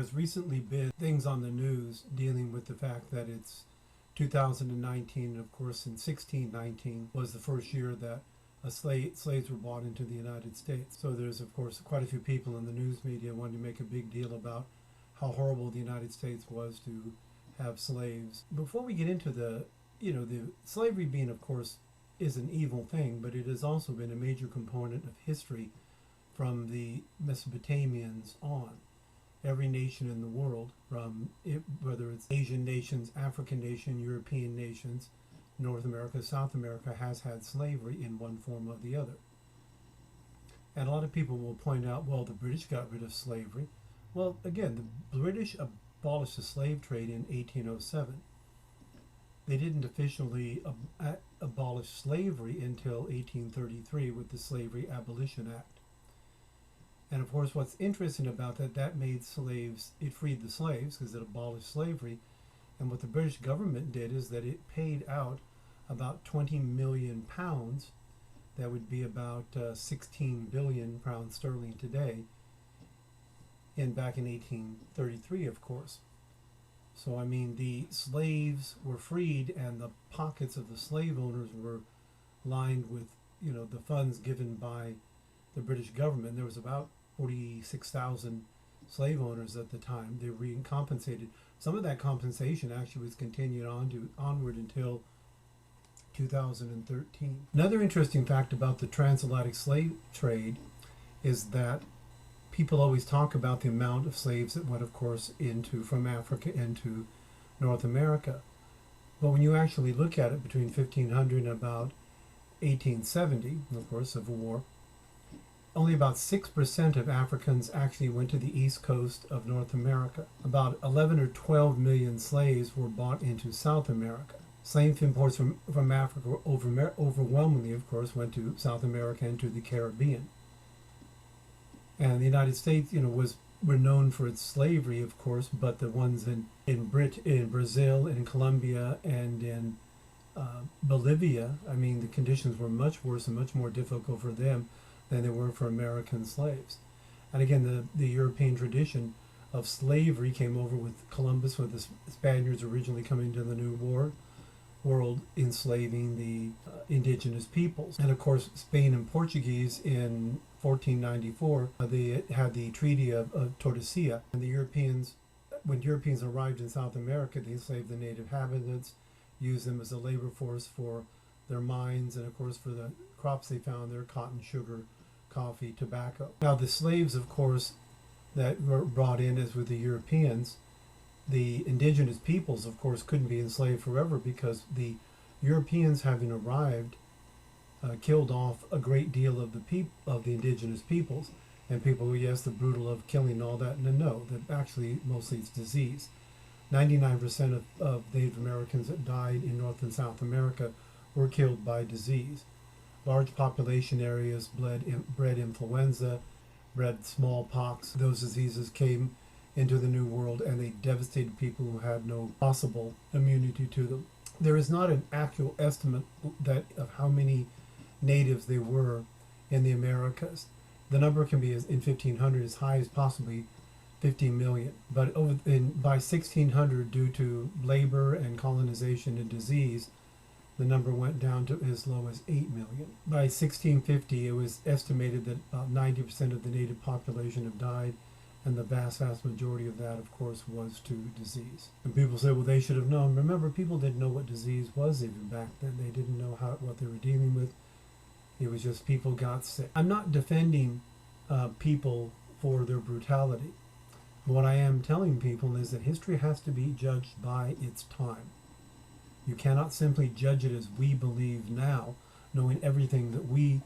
There's recently been things on the news dealing with the fact that it's 2019, and of course in 1619 was the first year that slaves were brought into the United States. So there's of course quite a few people in the news media wanting to make a big deal about how horrible the United States was to have slaves. Before we get into the slavery being, of course, is an evil thing, but it has also been a major component of history from the Mesopotamians on. Every nation in the world, whether it's Asian nations, African nations, European nations, North America, South America, has had slavery in one form or the other. And a lot of people will point out, well, the British got rid of slavery. Well, again, the British abolished the slave trade in 1807. They didn't officially abolish slavery until 1833 with the Slavery Abolition Act. And of course, what's interesting about that made slaves, it freed the slaves because it abolished slavery. And what the British government did is that it paid out about 20 million pounds, that would be about 16 billion pounds sterling today, back in 1833, of course. So, I mean, the slaves were freed and the pockets of the slave owners were lined with, the funds given by the British government. There was about 46,000 slave owners at the time. They were being compensated. Some of that compensation actually was continued onward until 2013. Another interesting fact about the transatlantic slave trade is that people always talk about the amount of slaves that went, of course, from Africa into North America. But when you actually look at it, between 1500 and about 1870, of course, Civil War, only about 6% of Africans actually went to the east coast of North America. About 11 or 12 million slaves were brought into South America. Slave imports from Africa overwhelmingly, of course, went to South America and to the Caribbean. And the United States, were known for its slavery, of course, but the ones in Brazil, in Colombia, and in Bolivia, I mean, the conditions were much worse and much more difficult for them than they were for American slaves. And again, the European tradition of slavery came over with Columbus, with the Spaniards originally coming to the New World, enslaving the indigenous peoples. And of course, Spain and Portuguese in 1494, they had the Treaty of Tordesillas. And when Europeans arrived in South America, they enslaved the native inhabitants, used them as a labor force for their mines, and of course for the crops they found there: cotton, sugar, coffee, tobacco. Now the slaves, of course, that were brought in as with the Europeans, the indigenous peoples, of course, couldn't be enslaved forever, because the Europeans, having arrived, killed off a great deal of the indigenous peoples. And people, yes, the brutal of killing and all that. No, that actually mostly it's disease. 99% of Native Americans that died in North and South America were killed by disease. Large population areas bred influenza, bred smallpox. Those diseases came into the New World, and they devastated people who had no possible immunity to them. There is not an actual estimate of how many natives there were in the Americas. The number can be, in 1500, as high as possibly 50 million. But by 1600, due to labor and colonization and disease, the number went down to as low as 8 million. By 1650, it was estimated that about 90% of the native population have died, and the vast majority of that, of course, was to disease. And people say, well, they should have known. Remember, people didn't know what disease was even back then. They didn't know what they were dealing with. It was just people got sick. I'm not defending people for their brutality. What I am telling people is that history has to be judged by its time. You cannot simply judge it as we believe now, knowing everything that we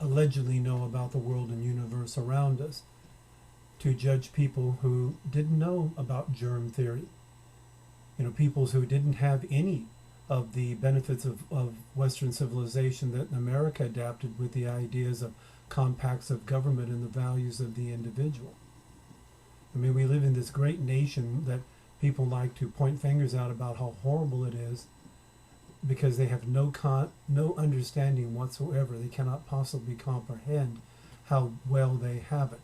allegedly know about the world and universe around us, to judge people who didn't know about germ theory. Peoples who didn't have any of the benefits of Western civilization that America adapted, with the ideas of compacts of government and the values of the individual. I mean, we live in this great nation that people like to point fingers out about how horrible it is, because they have no understanding whatsoever. They cannot possibly comprehend how well they have it.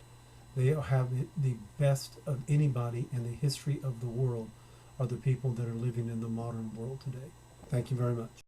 They have the best of anybody in the history of the world are the people that are living in the modern world today. Thank you very much.